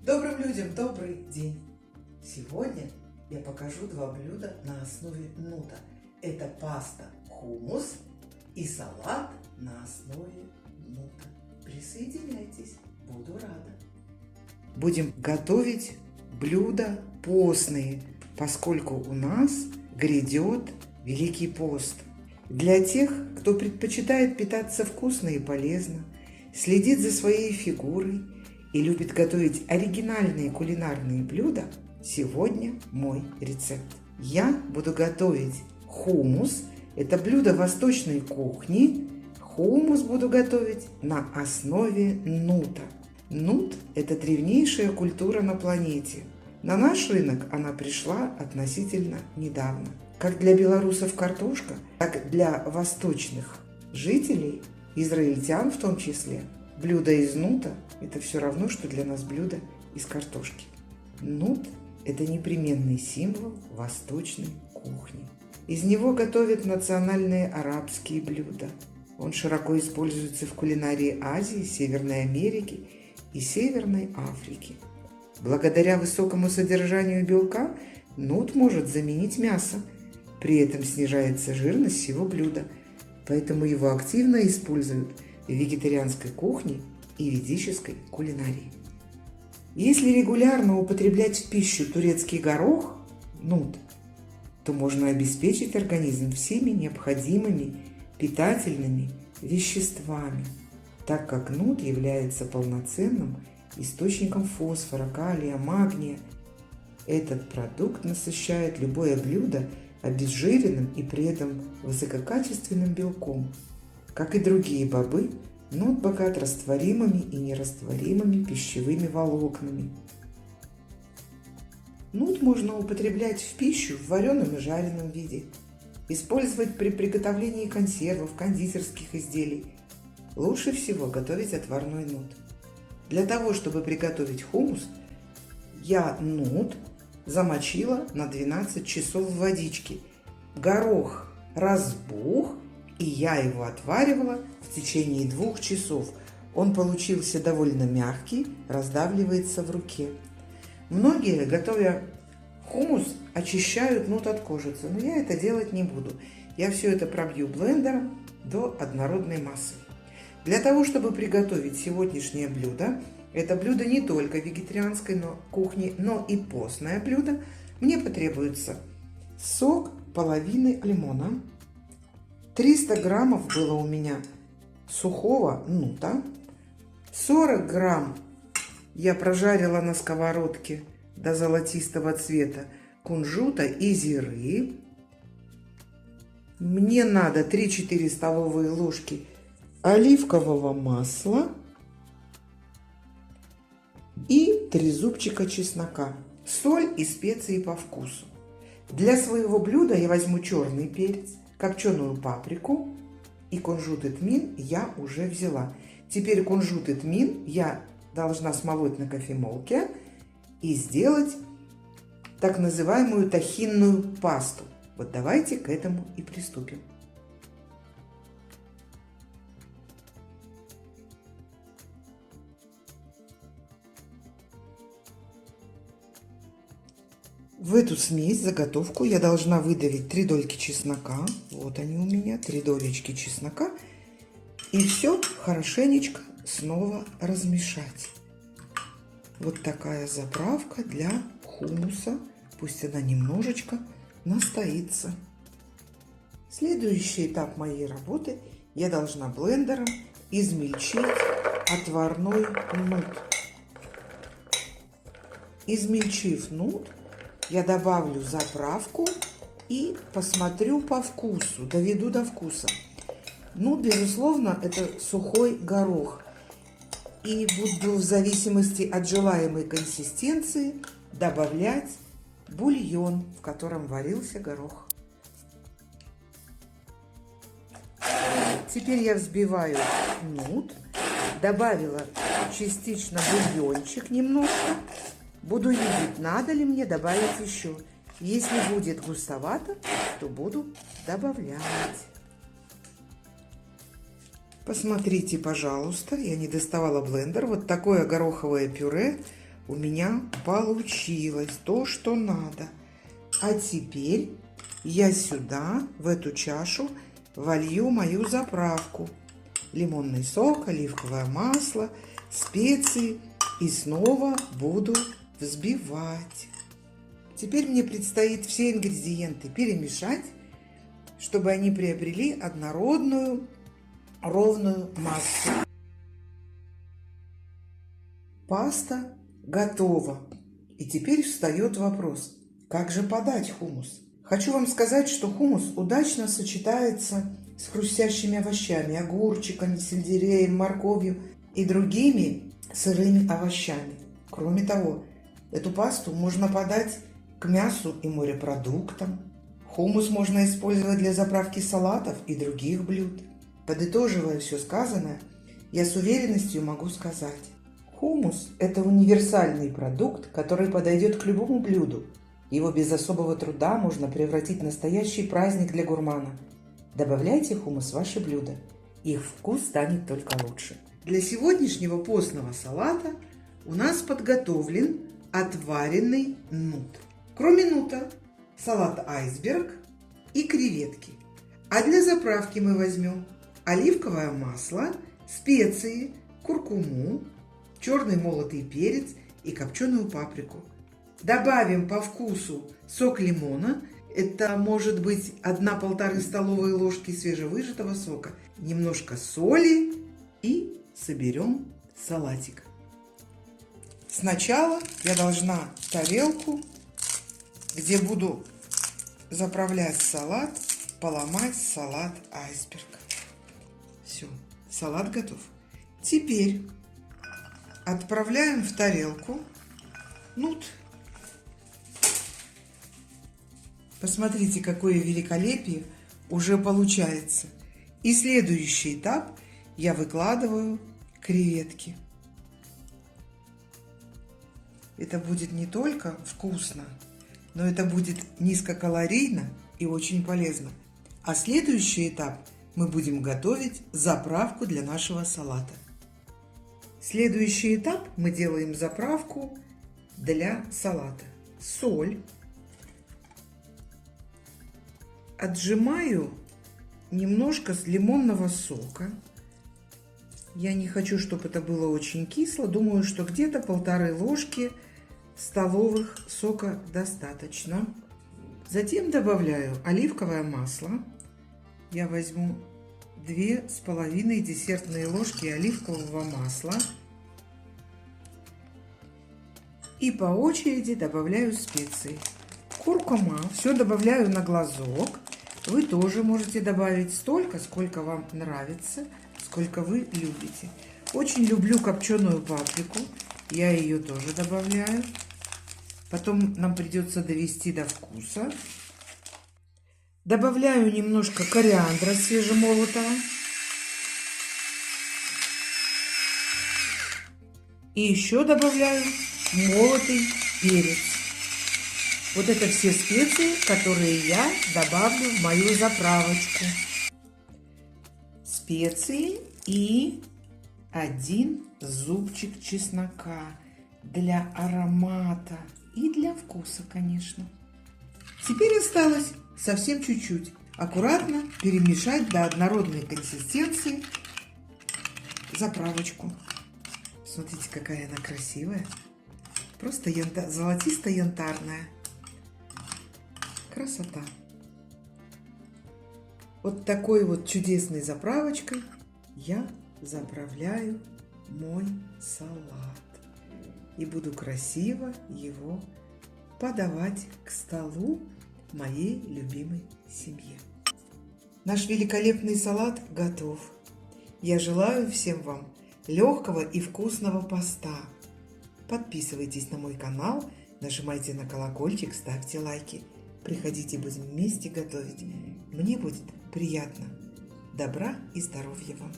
Добрым людям добрый день! Сегодня я покажу два блюда на основе нута. Это паста хумус и салат на основе нута. Присоединяйтесь, буду рада. Будем готовить блюда постные, поскольку у нас грядет Великий пост. Для тех, кто предпочитает питаться вкусно и полезно, следит за своей фигурой и любит готовить оригинальные кулинарные блюда, сегодня мой рецепт. Я буду готовить хумус. Это блюдо восточной кухни. Хумус буду готовить на основе нута. Нут – это древнейшая культура на планете. На наш рынок она пришла относительно недавно. Как для белорусов картошка, так и для восточных жителей, израильтян в том числе, блюдо из нута – это все равно, что для нас блюдо из картошки. Нут – это непременный символ восточной кухни. Из него готовят национальные арабские блюда. Он широко используется в кулинарии Азии, Северной Америки и Северной Африки. Благодаря высокому содержанию белка нут может заменить мясо. При этом снижается жирность всего блюда, поэтому его активно используют в вегетарианской кухне и ведической кулинарии. Если регулярно употреблять в пищу турецкий горох, нут, то можно обеспечить организм всеми необходимыми питательными веществами, так как нут является полноценным источником фосфора, калия, магния. Этот продукт насыщает любое блюдо обезжиренным и при этом высококачественным белком. Как и другие бобы, нут богат растворимыми и нерастворимыми пищевыми волокнами. Нут можно употреблять в пищу в вареном и жареном виде, использовать при приготовлении консервов, кондитерских изделий. Лучше всего готовить отварной нут. Для того, чтобы приготовить хумус, я нут замочила на 12 часов в водичке. Горох разбух, и я его отваривала в течение 2 часов. Он получился довольно мягкий, раздавливается в руке. Многие, готовя хумус, очищают нут от кожицы, но я это делать не буду. Я все это пробью блендером до однородной массы. Для того, чтобы приготовить сегодняшнее блюдо, это блюдо не только вегетарианской кухни, но и постное блюдо, мне потребуется сок половины лимона, 300 граммов было у меня сухого нута, 40 грамм я прожарила на сковородке до золотистого цвета кунжута и зиры. Мне надо 3-4 столовые ложки оливкового масла и 3 зубчика чеснока, соль и специи по вкусу. Для своего блюда я возьму черный перец, копченую паприку и кунжут и тмин я уже взяла. Теперь кунжут и тмин я должна смолоть на кофемолке и сделать так называемую тахинную пасту. Вот давайте к этому и приступим. В эту смесь, заготовку, я должна выдавить 3 дольки чеснока. Вот они у меня, 3 долечки чеснока. И все хорошенечко снова размешать. Вот такая заправка для хумуса. Пусть она немножечко настоится. Следующий этап моей работы. Я должна блендером измельчить отварной нут. Измельчив нут, я добавлю заправку и посмотрю по вкусу, доведу до вкуса. Ну, безусловно, это сухой горох. И буду в зависимости от желаемой консистенции добавлять бульон, в котором варился горох. Теперь я взбиваю нут, добавила частично бульончик немножко. Буду видеть, надо ли мне добавить еще. Если будет густовато, то буду добавлять. Посмотрите, пожалуйста, я не доставала блендер. Вот такое гороховое пюре у меня получилось то, что надо. А теперь я сюда, в эту чашу, волью мою заправку. Лимонный сок, оливковое масло, специи и снова буду взбивать. Теперь мне предстоит все ингредиенты перемешать, чтобы они приобрели однородную, ровную массу. Паста готова. И теперь встает вопрос, как же подать хумус? Хочу вам сказать, что хумус удачно сочетается с хрустящими овощами, огурчиками, сельдереем, морковью и другими сырыми овощами. Кроме того, эту пасту можно подать к мясу и морепродуктам. Хумус можно использовать для заправки салатов и других блюд. Подытоживая все сказанное, я с уверенностью могу сказать: хумус – это универсальный продукт, который подойдет к любому блюду. Его без особого труда можно превратить в настоящий праздник для гурмана. Добавляйте хумус в ваши блюда. Их вкус станет только лучше. Для сегодняшнего постного салата у нас подготовлен отваренный нут. Кроме нута, салат айсберг и креветки. А для заправки мы возьмем оливковое масло, специи, куркуму, черный молотый перец и копченую паприку. Добавим по вкусу сок лимона. Это может быть 1–1,5 столовые ложки свежевыжатого сока. Немножко соли и соберем салатик. Сначала я должна тарелку, где буду заправлять салат, поломать салат айсберг. Все, салат готов. Теперь отправляем в тарелку нут. Посмотрите, какое великолепие уже получается. И следующий этап: я выкладываю креветки. Это будет не только вкусно, но это будет низкокалорийно и очень полезно. А следующий этап: мы будем готовить заправку для нашего салата. Следующий этап: мы делаем заправку для салата. Соль. Отжимаю немножко с лимонного сока. Я не хочу, чтобы это было очень кисло. Думаю, что где-то 1,5 ложки столовых сока достаточно. Затем добавляю оливковое масло. Я возьму 2,5 десертные ложки оливкового масла. И по очереди добавляю специи. Куркума. Все добавляю на глазок. Вы тоже можете добавить столько, сколько вам нравится, сколько вы любите. Очень люблю копченую паприку. Я ее тоже добавляю. Потом нам придется довести до вкуса. Добавляю немножко кориандра свежемолотого. И еще добавляю молотый перец. Вот это все специи, которые я добавлю в мою заправочку. Специи и 1 зубчик чеснока для аромата и для вкуса, конечно. Теперь осталось совсем чуть-чуть. Аккуратно перемешать до однородной консистенции заправочку. Смотрите, какая она красивая. Просто золотисто-янтарная. Красота. Вот такой вот чудесной заправочкой я заправляю мой салат. И буду красиво его подавать к столу моей любимой семье. Наш великолепный салат готов. Я желаю всем вам легкого и вкусного поста. Подписывайтесь на мой канал, нажимайте на колокольчик, ставьте лайки. Приходите, будем вместе готовить. Мне будет приятно. Добра и здоровья вам!